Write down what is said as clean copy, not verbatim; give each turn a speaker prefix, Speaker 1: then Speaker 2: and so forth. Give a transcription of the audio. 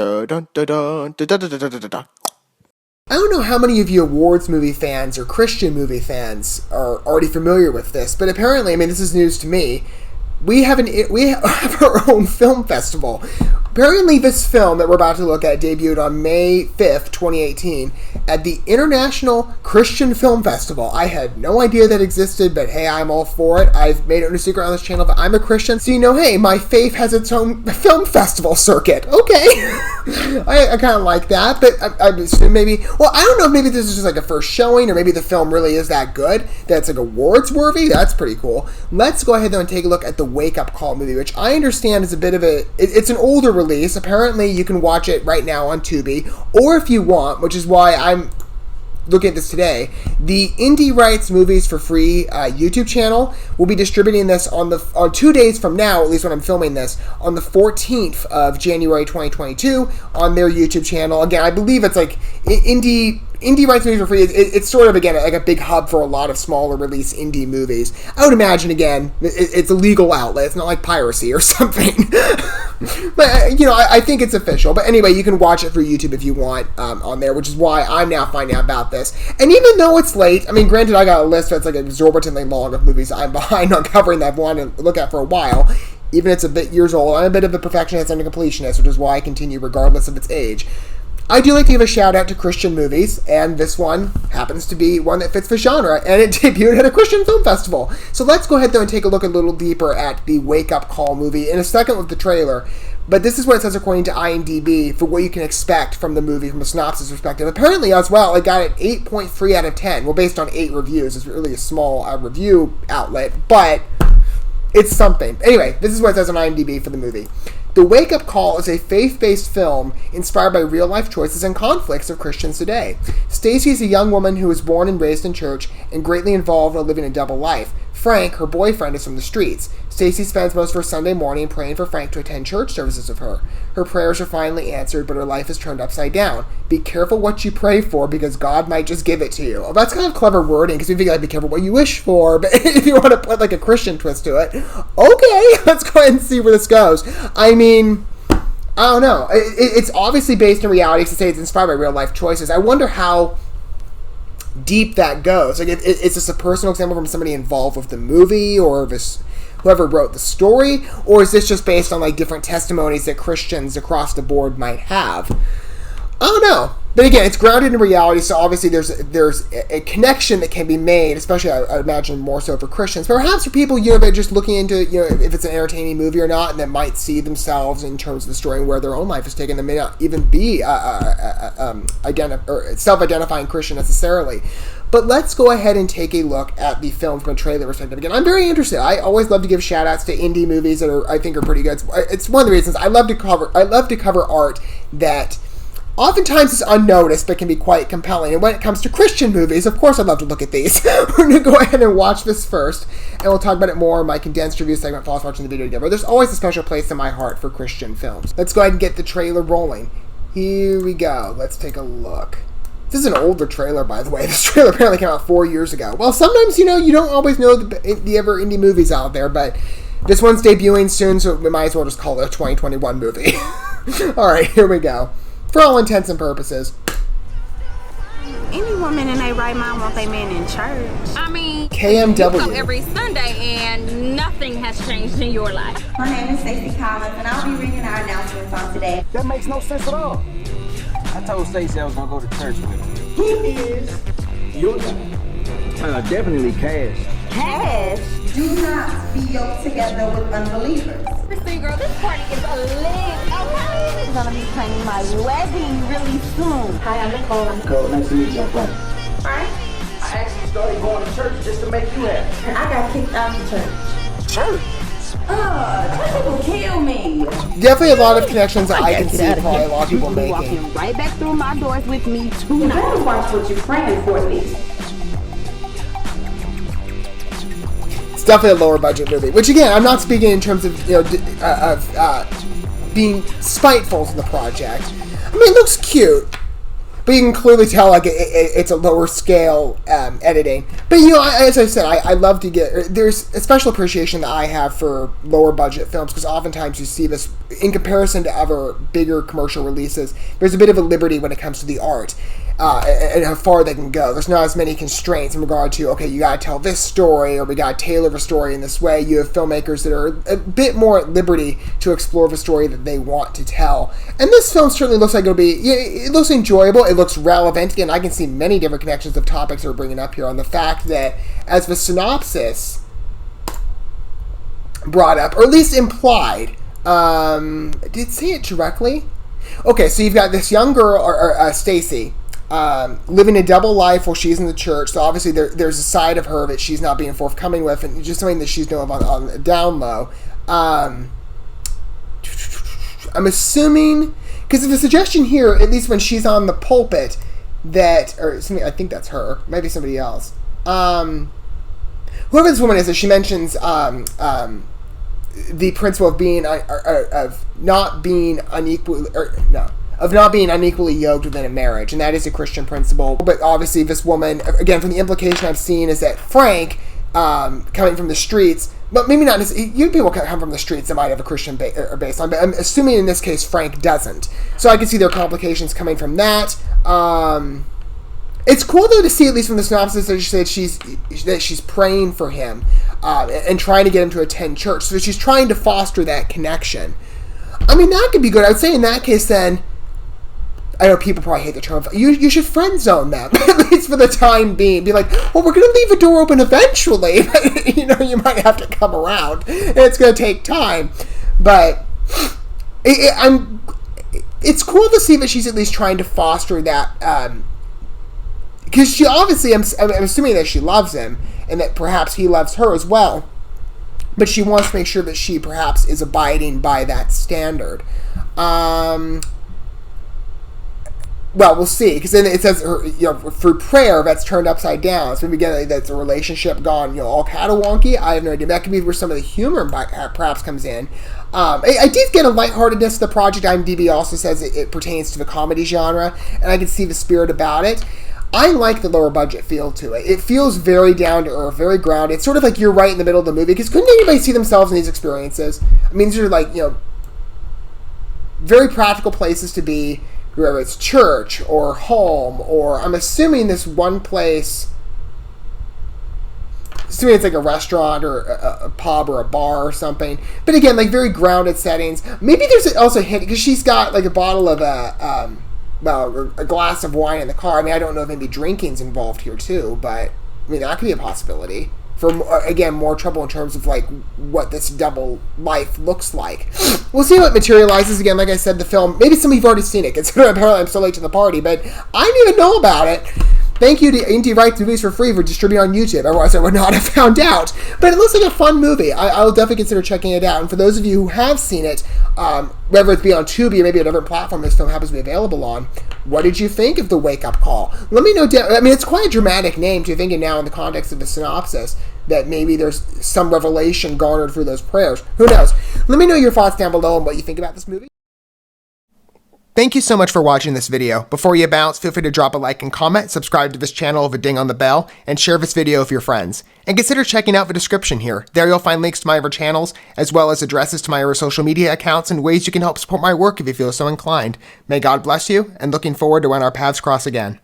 Speaker 1: I don't know how many of you awards movie fans or Christian movie fans are already familiar with this, but apparently, I mean, this is news to me. We have our own film festival. Apparently, this film that we're about to look at debuted on May 5th, 2018, at the International Christian Film Festival. I had no idea that existed, but hey, I'm all for it. I've made it no secret on this channel that I'm a Christian, so you know, hey, my faith has its own film festival circuit. Okay. I kind of like that, but I assume maybe, well, I don't know if maybe this is just like a first showing, or maybe the film really is that good, that's like awards worthy. That's pretty cool. Let's go ahead though and take a look at the Wake Up Call movie, which I understand is a bit of it's an older release. Apparently you can watch it right now on Tubi, or if you want, which is why I'm looking at this today, the Indie Rights Movies for Free YouTube channel will be distributing this on 2 days from now, at least when I'm filming this, on the 14th of January 2022 on their YouTube channel. Again, I believe it's like Indie Rights Movies for Free. It's sort of, again, like a big hub for a lot of smaller release indie movies. I would imagine, again, it's a legal outlet. It's not like piracy or something. But, you know, I think it's official. But anyway, you can watch it through YouTube if you want on there, which is why I'm now finding out about this. And even though it's late, I mean, granted, I got a list that's like exorbitantly long of movies I'm behind on covering that I've wanted to look at for a while. Even it's a bit years old. I'm a bit of a perfectionist and a completionist, which is why I continue regardless of its age. I do like to give a shout out to Christian movies, and this one happens to be one that fits the genre, and it debuted at a Christian film festival. So let's go ahead though and take a look a little deeper at the Wake Up Call movie in a second with the trailer. But this is what it says according to IMDb for what you can expect from the movie from a synopsis perspective. Apparently as well, it got an 8.3 out of 10. Well, based on 8 reviews. It's really a small review outlet, but it's something. Anyway, this is what it says on IMDb for the movie. The Wake Up Call is a faith-based film inspired by real-life choices and conflicts of Christians today. Stacy is a young woman who was born and raised in church and greatly involved while living a double life. Frank, her boyfriend, is from the streets. Stacy spends most of her Sunday morning praying for Frank to attend church services with her. Her prayers are finally answered, but her life is turned upside down. Be careful what you pray for, because God might just give it to you. Well, that's kind of clever wording, because we think like, be careful what you wish for, but if you want to put like a Christian twist to it, okay, let's go ahead and see where this goes. I mean, I don't know. It's obviously based in reality, to say it's inspired by real life choices. I wonder how deep that goes. Like, is this a personal example from somebody involved with the movie, or this whoever wrote the story, or is this just based on like different testimonies that Christians across the board might have? I don't know. But again, it's grounded in reality, so obviously there's a connection that can be made, especially I imagine more so for Christians. Perhaps for people, you know, they're just looking into, you know, if it's an entertaining movie or not, and that might see themselves in terms of the story and where their own life is taken. They may not even be self-identifying Christian necessarily. But let's go ahead and take a look at the film from a trailer perspective. Again, I'm very interested. I always love to give shout-outs to indie movies that I think are pretty good. It's one of the reasons I love to cover art that oftentimes is unnoticed, but can be quite compelling. And when it comes to Christian movies, of course I'd love to look at these. We're going to go ahead and watch this first, and we'll talk about it more in my condensed review segment for us watching the video together. There's always a special place in my heart for Christian films. Let's go ahead and get the trailer rolling. Here we go. Let's take a look. This is an older trailer, by the way. This trailer apparently came out 4 years ago. Well, sometimes, you know, you don't always know the ever indie movies out there, but this one's debuting soon, so we might as well just call it a 2021 movie. Alright, here we go. For all intents and purposes.
Speaker 2: Any woman in their right mind want their man in church.
Speaker 3: I mean,
Speaker 1: KMW.
Speaker 3: You come every Sunday and nothing has changed in your life.
Speaker 4: My name is Stacey Collins, and I'll be reading our announcements on today.
Speaker 5: That makes no sense at all. I told Stacey I was gonna go to church with her.
Speaker 6: Who is your guy?
Speaker 5: Definitely Cash.
Speaker 4: Cash, do not be yoked together with unbelievers.
Speaker 3: Christine, girl, this party is a lit, okay?
Speaker 4: I'm gonna be planning my wedding really soon. Hi, I'm Nicole.
Speaker 6: Nicole, nice to meet you.
Speaker 4: Alright.
Speaker 6: I actually started going to church just to make you happy.
Speaker 4: And I got kicked out of church.
Speaker 6: Church?
Speaker 4: Church will kill me.
Speaker 1: Definitely a lot of connections that I can see probably a lot of people making.
Speaker 2: Walking right back through my doors with me
Speaker 4: You
Speaker 2: tonight.
Speaker 4: better watch what you're praying for me.
Speaker 1: It's definitely a lower budget movie, which again, I'm not speaking in terms of, you know, being spiteful to the project. I mean, it looks cute, but you can clearly tell like it's a lower scale editing. But as I said, I love to get, there's a special appreciation that I have for lower budget films, because oftentimes you see this in comparison to other bigger commercial releases. There's a bit of a liberty when it comes to the art. And how far they can go. There's not as many constraints in regard to, okay, you gotta tell this story, or we gotta tailor the story in this way. You have filmmakers that are a bit more at liberty to explore the story that they want to tell. And this film certainly looks like it looks enjoyable, it looks relevant. Again, I can see many different connections of topics that we're bringing up here on the fact that, as the synopsis brought up, or at least implied, did it say it directly? Okay, so you've got this young girl, or Stacy, living a double life while she's in the church. So obviously there's a side of her that she's not being forthcoming with, and just something that she's doing on the down low. I'm assuming, because the suggestion here, at least when she's on the pulpit, or something, I think that's her, maybe somebody else. Whoever this woman is, that she mentions the principle of not being unequally yoked within a marriage, and that is a Christian principle. But obviously this woman, again, from the implication I've seen, is that Frank, coming from the streets, but maybe not necessarily, you people come from the streets that might have a Christian base on, but I'm assuming in this case Frank doesn't. So I can see there are complications coming from that. It's cool though to see, at least from the synopsis, that she said she's praying for him and trying to get him to attend church. So she's trying to foster that connection. I mean, that could be good. I would say in that case then, I know people probably hate the term, you should friend zone them, at least for the time being. Be like, well, we're going to leave the door open eventually. You might have to come around. It's going to take time. But it's cool to see that she's at least trying to foster that, because she obviously, I'm assuming that she loves him, and that perhaps he loves her as well. But she wants to make sure that she perhaps is abiding by that standard. Well, we'll see, because then it says, through prayer, that's turned upside down. So maybe again, that's a relationship gone, all catawonky. I have no idea. That could be where some of the humor perhaps comes in. I did get a lightheartedness to the project. IMDb also says it pertains to the comedy genre, and I can see the spirit about it. I like the lower budget feel to it. It feels very down to earth, very grounded. It's sort of like you're right in the middle of the movie, because couldn't anybody see themselves in these experiences? I mean, these are like, very practical places to be, whether it's church or home, or I'm assuming this one place, assuming it's like a restaurant or a pub or a bar or something. But again, like very grounded settings. Maybe there's also a hint, because she's got like a bottle of a glass of wine in the car. I mean, I don't know if maybe drinking's involved here too, but I mean, that could be a possibility. For, again, more trouble in terms of, like, what this double life looks like. We'll see what materializes. Again, like I said, the film, maybe some of you have already seen it, considering apparently I'm so late to the party, but I didn't even know about it. Thank you to Indie Rights Movies for Free for distributing on YouTube. Otherwise, I would not have found out. But it looks like a fun movie. I'll definitely consider checking it out. And for those of you who have seen it, whether it be on Tubi or maybe a different platform this film happens to be available on, what did you think of The Wake Up Call? Let me know. I mean, it's quite a dramatic name to thinking now in the context of the synopsis that maybe there's some revelation garnered through those prayers. Who knows? Let me know your thoughts down below on what you think about this movie. Thank you so much for watching this video. Before you bounce, feel free to drop a like and comment, subscribe to this channel with a ding on the bell, and share this video with your friends. And consider checking out the description here. There you'll find links to my other channels, as well as addresses to my other social media accounts and ways you can help support my work if you feel so inclined. May God bless you, and looking forward to when our paths cross again.